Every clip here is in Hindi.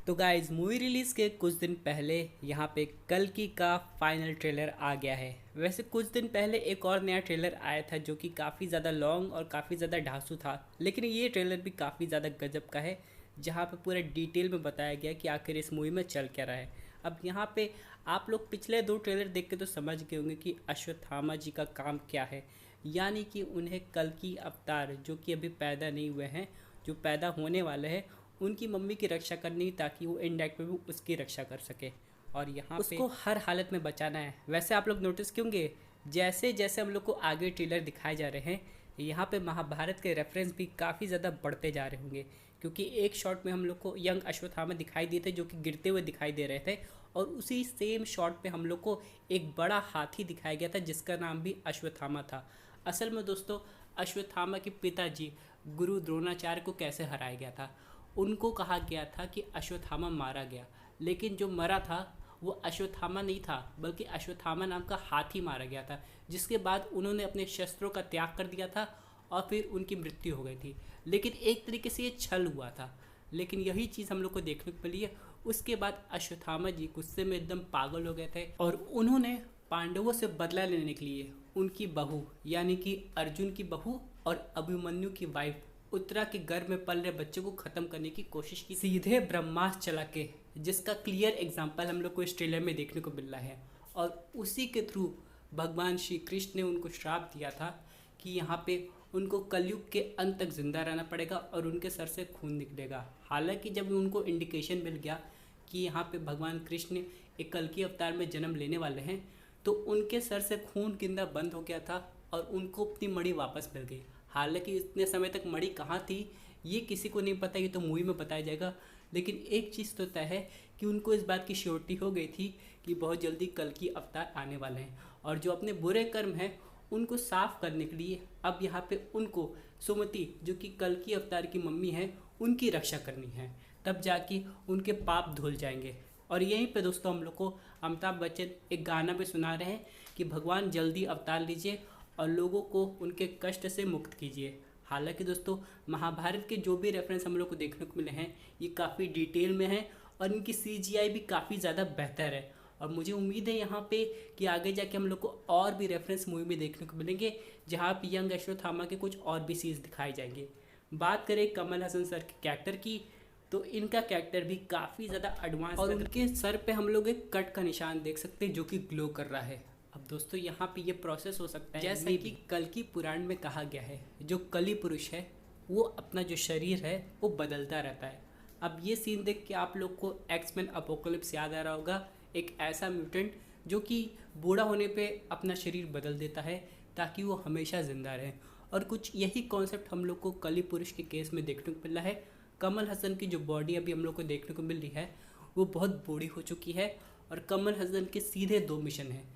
तो गाइज मूवी रिलीज़ के कुछ दिन पहले यहाँ पे कल्कि का फाइनल ट्रेलर आ गया है। वैसे कुछ दिन पहले एक और नया ट्रेलर आया था जो कि काफ़ी ज़्यादा लॉन्ग और काफ़ी ज़्यादा ढांसू था, लेकिन ये ट्रेलर भी काफ़ी ज़्यादा गजब का है जहाँ पे पूरा डिटेल में बताया गया कि आखिर इस मूवी में चल क्या रहा है। अब यहाँ पे आप लोग पिछले दो ट्रेलर देख के तो समझ गए होंगे कि अश्वत्थामा जी का काम क्या है, यानी कि उन्हें कल्कि अवतार जो कि अभी पैदा नहीं हुए हैं, जो पैदा होने वाले हैं, उनकी मम्मी की रक्षा करनी ताकि वो इंडायरेक्ट में भी उसकी रक्षा कर सके और यहाँ पे उसको हर हालत में बचाना है। वैसे आप लोग नोटिस क्योंगे जैसे जैसे हम लोग को आगे ट्रेलर दिखाए जा रहे हैं, यहाँ पे महाभारत के रेफरेंस भी काफ़ी ज़्यादा बढ़ते जा रहे होंगे, क्योंकि एक शॉट में हम लोग को यंग अश्वत्थामा दिखाई दिए थे जो कि गिरते हुए दिखाई दे रहे थे, और उसी सेम शॉट पे हम लोग को एक बड़ा हाथी दिखाया गया था जिसका नाम भी अश्वत्थामा था। असल में दोस्तों, अश्वत्थामा के पिताजी गुरु द्रोणाचार्य को कैसे हराया गया था? उनको कहा गया था कि अश्वत्थामा मारा गया, लेकिन जो मरा था वो अश्वत्थामा नहीं था बल्कि अश्वत्थामा नाम का हाथी मारा गया था, जिसके बाद उन्होंने अपने शस्त्रों का त्याग कर दिया था और फिर उनकी मृत्यु हो गई थी। लेकिन एक तरीके से ये छल हुआ था, लेकिन यही चीज़ हम लोग को देखने को मिली है। उसके बाद अश्वत्थामा जी गुस्से में एकदम पागल हो गए थे और उन्होंने पांडवों से बदला लेने के लिए उनकी बहू यानी कि अर्जुन की बहू और अभिमन्यु की वाइफ उत्तरा के गर्भ में पल रहे बच्चे को खत्म करने की कोशिश की, सीधे ब्रह्मास्त्र चला के, जिसका क्लियर एग्जाम्पल हम लोग को इस ट्रेलर में देखने को मिल रहा है। और उसी के थ्रू भगवान श्री कृष्ण ने उनको श्राप दिया था कि यहाँ पे उनको कलयुग के अंत तक जिंदा रहना पड़ेगा और उनके सर से खून निकलेगा। हालांकि जब उनको इंडिकेशन मिल गया कि यहाँ पे भगवान कृष्ण एक कल्कि अवतार में जन्म लेने वाले हैं, तो उनके सर से खून गिरना बंद हो गया था और उनको अपनी मणि वापस मिल गई। हालांकि इतने समय तक मणि कहाँ थी ये किसी को नहीं पता, ये तो मूवी में बताया जाएगा। लेकिन एक चीज़ तो तय है कि उनको इस बात की श्योरिटी हो गई थी कि बहुत जल्दी कल्कि अवतार आने वाले हैं, और जो अपने बुरे कर्म हैं उनको साफ करने के लिए अब यहाँ पे उनको सुमति जो कि कल्कि अवतार की मम्मी है उनकी रक्षा करनी है, तब जाके उनके पाप धुल जाएंगे। और यहीं पे दोस्तों हम लोग को अमिताभ बच्चन एक गाना भी सुना रहे हैं कि भगवान जल्दी अवतार लीजिए और लोगों को उनके कष्ट से मुक्त कीजिए। हालांकि दोस्तों, महाभारत के जो भी रेफरेंस हम लोग को देखने को मिले हैं ये काफ़ी डिटेल में हैं और इनकी सीजीआई भी काफ़ी ज़्यादा बेहतर है, और मुझे उम्मीद है यहाँ पे कि आगे जाके हम लोग को और भी रेफरेंस मूवी में देखने को मिलेंगे जहाँ पे यंग अश्वत्थामा के कुछ और भी सीन्स दिखाए जाएंगे। बात करें कमल हसन सर के कैरेक्टर की, तो इनका कैरेक्टर भी काफ़ी ज़्यादा एडवांस और उनके सर पे हम लोग एक कट का निशान देख सकते हैं जो कि ग्लो कर रहा है। अब दोस्तों यहाँ पे ये प्रोसेस हो सकता है जैसे कि कल्कि पुराण में कहा गया है, जो कली पुरुष है वो अपना जो शरीर है वो बदलता रहता है। अब ये सीन देख के आप लोग को एक्समैन अपोकलिप्स याद आ रहा होगा, एक ऐसा म्यूटेंट जो कि बूढ़ा होने पे अपना शरीर बदल देता है ताकि वो हमेशा ज़िंदा रहे, और कुछ यही कॉन्सेप्ट हम लोग को कली पुरुष के केस में देखने को मिला है। कमल हसन की जो बॉडी अभी हम लोग को देखने को मिल रही है वो बहुत बूढ़ी हो चुकी है, और कमल हसन के सीधे दो मिशन हैं।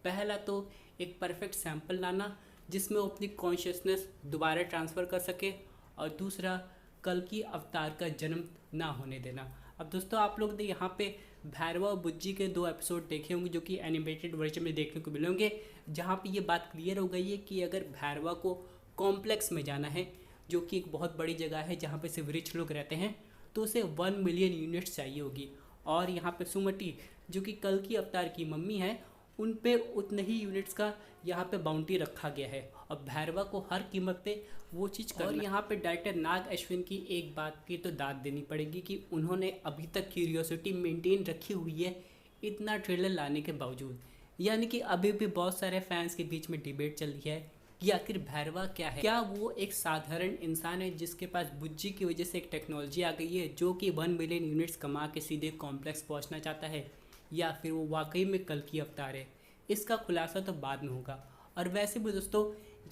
पहला तो एक परफेक्ट सैंपल लाना जिसमें वो अपनी कॉन्शियसनेस दोबारा ट्रांसफ़र कर सके, और दूसरा कल्कि अवतार का जन्म ना होने देना। अब दोस्तों आप लोग ने यहाँ पे भैरवा और बुज्जी के दो एपिसोड देखे होंगे जो कि एनिमेटेड वर्जन में देखने को मिलेंगे, जहाँ पे ये बात क्लियर हो गई है कि अगर भैरवा को कॉम्प्लेक्स में जाना है जो कि एक बहुत बड़ी जगह है जहाँ पे सिर्फ रिच लोग रहते हैं, तो उसे 1 मिलियन यूनिट्स चाहिए होगी। और यहाँ पे सुमति जो कि कल्कि अवतार की मम्मी है उन पे उतने ही यूनिट्स का यहाँ पे बाउंटी रखा गया है, और भैरवा को हर कीमत पे वो चीज़ करना। और यहाँ पे डायरेक्टर नाग अश्विन की एक बात की तो दाद देनी पड़ेगी कि उन्होंने अभी तक क्यूरियोसिटी मेंटेन रखी हुई है इतना ट्रेलर लाने के बावजूद। यानी कि अभी भी बहुत सारे फैंस के बीच में डिबेट चल रही है कि आखिर भैरवा क्या है। क्या वो एक साधारण इंसान है जिसके पास बुज्जी की वजह से एक टेक्नोलॉजी आ गई है जो कि 1 मिलियन यूनिट्स कमा के सीधे कॉम्प्लेक्स पहुँचना चाहता है, या फिर वो वाकई में कल्कि अवतार है? इसका खुलासा तो बाद में होगा। और वैसे भी दोस्तों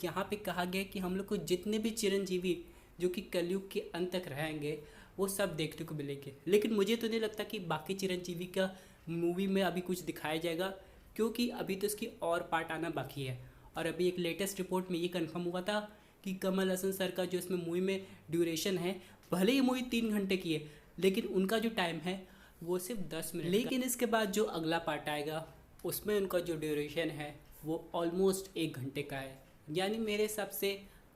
यहाँ पे कहा गया कि हम लोग को जितने भी चिरंजीवी जो कि कलयुग के अंत तक रहेंगे वो सब देखने को मिलेंगे, लेकिन मुझे तो नहीं लगता कि बाकी चिरंजीवी का मूवी में अभी कुछ दिखाया जाएगा, क्योंकि अभी तो इसकी और पार्ट आना बाकी है। और अभी एक लेटेस्ट रिपोर्ट में ये कंफर्म हुआ था कि कमल हसन सर का जो इसमें मूवी में ड्यूरेशन है, भले ही मूवी 3 घंटे की है लेकिन उनका जो टाइम है वो सिर्फ 10 मिनट। लेकिन इसके बाद जो अगला पार्ट आएगा उसमें उनका जो ड्यूरेशन है वो ऑलमोस्ट 1 घंटे का है। यानी मेरे हिसाब से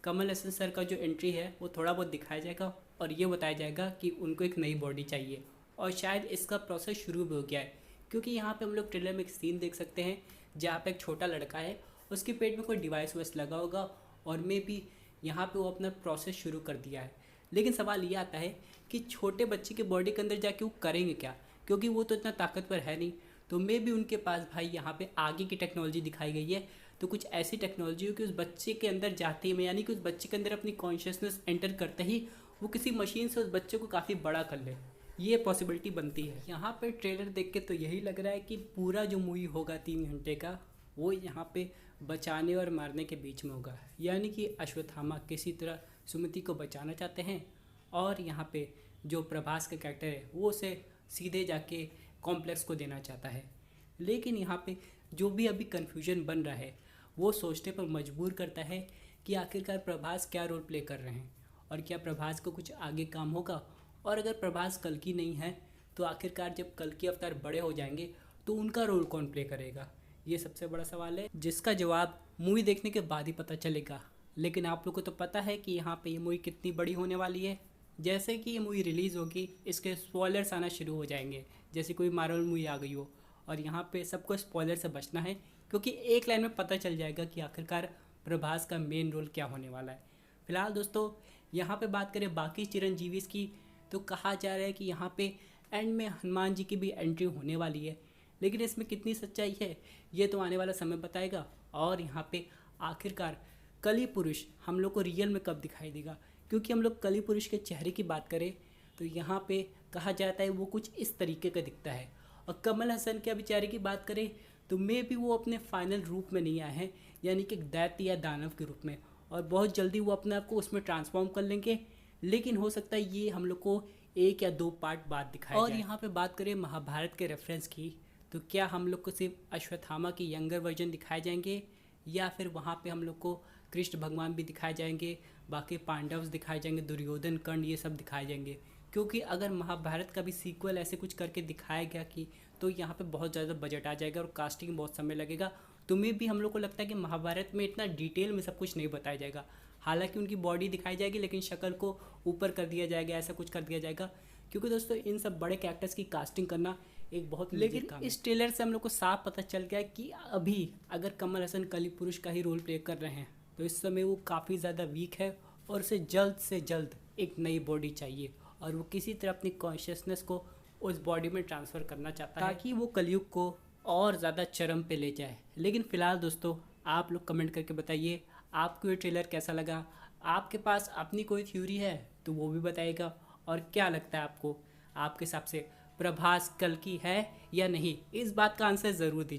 कमल हसन सर का जो एंट्री है वो थोड़ा बहुत दिखाया जाएगा और ये बताया जाएगा कि उनको एक नई बॉडी चाहिए, और शायद इसका प्रोसेस शुरू भी हो गया है, क्योंकि यहाँ पे हम लोग ट्रेलर में एक सीन देख सकते हैं जहाँ पे एक छोटा लड़का है, उसके पेट में कोई डिवाइस वाइस लगा होगा और मे बी यहाँ पे वो अपना प्रोसेस शुरू कर दिया है। लेकिन सवाल ये आता है कि छोटे बच्चे के बॉडी के अंदर जाके वो करेंगे क्या, क्योंकि वो तो इतना ताकतवर है नहीं। तो मे बी उनके पास भाई यहाँ पे आगे की टेक्नोलॉजी दिखाई गई है, तो कुछ ऐसी टेक्नोलॉजी हो कि उस बच्चे के अंदर जाते ही में, यानी कि उस बच्चे के अंदर अपनी कॉन्शियसनेस एंटर करते ही वो किसी मशीन से उस बच्चे को काफ़ी बड़ा कर ले, ये पॉसिबिलिटी बनती है। यहाँ पे ट्रेलर देख के तो यही लग रहा है कि पूरा जो मूवी होगा 3 घंटे का, वो यहाँ पे बचाने और मारने के बीच में होगा। यानी कि अश्वत्थामा किसी तरह सुमति को बचाना चाहते हैं और यहाँ पे जो प्रभास का कैरेक्टर है वो उसे सीधे जाके कॉम्प्लेक्स को देना चाहता है। लेकिन यहाँ पे जो भी अभी कन्फ्यूजन बन रहा है वो सोचने पर मजबूर करता है कि आखिरकार प्रभास क्या रोल प्ले कर रहे हैं और क्या प्रभास को कुछ आगे काम होगा, और अगर प्रभास कल्कि नहीं है तो आखिरकार जब कल्कि अवतार बड़े हो जाएंगे तो उनका रोल कौन प्ले करेगा। ये सबसे बड़ा सवाल है जिसका जवाब मूवी देखने के बाद ही पता चलेगा। लेकिन आप लोग को तो पता है कि यहाँ पे ये मूवी कितनी बड़ी होने वाली है। जैसे कि ये मूवी रिलीज़ होगी इसके स्पॉयलर्स आना शुरू हो जाएंगे, जैसे कोई मार्वल मूवी आ गई हो, और यहाँ पे सबको स्पॉयलर से बचना है क्योंकि एक लाइन में पता चल जाएगा कि आखिरकार प्रभास का मेन रोल क्या होने वाला है। फिलहाल दोस्तों यहाँ पे बात करें बाकी चिरंजीवीस की, तो कहा जा रहा है कि यहाँ पे एंड में हनुमान जी की भी एंट्री होने वाली है, लेकिन इसमें कितनी सच्चाई है ये तो आने वाला समय बताएगा। और यहाँ पे आखिरकार कली पुरुष हम लोग को रियल में कब दिखाई देगा, क्योंकि हम लोग कली पुरुष के चेहरे की बात करें तो यहाँ पे कहा जाता है वो कुछ इस तरीके का दिखता है। और कमल हसन के बेचारे की बात करें तो मे भी वो अपने फाइनल रूप में नहीं आए हैं, यानी कि दैत्य या दानव के रूप में, और बहुत जल्दी वो अपने आप को उसमें ट्रांसफॉर्म कर लेंगे। लेकिन हो सकता है ये हम लोग को 1 या 2 पार्ट बाद दिखाया और यहाँ पे बात करें महाभारत के रेफरेंस की, तो क्या हम लोग को सिर्फ अश्वत्थामा की यंगर वर्जन दिखाए जाएंगे या फिर वहाँ पे हम लोग को कृष्ण भगवान भी दिखाए जाएंगे, बाकी पांडव्स दिखाए जाएंगे, दुर्योधन कर्ण ये सब दिखाए जाएंगे। क्योंकि अगर महाभारत का भी सीक्वल ऐसे कुछ करके दिखाया गया कि तो यहाँ पे बहुत ज़्यादा बजट आ जाएगा और कास्टिंग बहुत समय लगेगा। तुम्हें भी हम लोग को लगता है कि महाभारत में इतना डिटेल में सब कुछ नहीं बताया जाएगा। हालांकि उनकी बॉडी दिखाई जाएगी लेकिन शक्ल को ऊपर कर दिया जाएगा, ऐसा कुछ कर दिया जाएगा, क्योंकि दोस्तों इन सब बड़े कैरेक्टर्स की कास्टिंग करना एक बहुत लेकिन इस ट्रेलर से हम लोग को साफ पता चल गया कि अभी अगर कमल हसन कली पुरुष का ही रोल प्ले कर रहे हैं तो इस समय वो काफ़ी ज़्यादा वीक है और उसे जल्द से जल्द एक नई बॉडी चाहिए और वो किसी तरह अपनी कॉन्शियसनेस को उस बॉडी में ट्रांसफ़र करना चाहता है ताकि वो कलयुग को और ज़्यादा चरम पे ले जाए। लेकिन फ़िलहाल दोस्तों आप लोग कमेंट करके बताइए आपको ये ट्रेलर कैसा लगा, आपके पास अपनी कोई थ्योरी है तो वो भी बताइएगा, और क्या लगता है आपको, आपके हिसाब से प्रभास कल्कि है या नहीं, इस बात का आंसर ज़रूर दीजिए।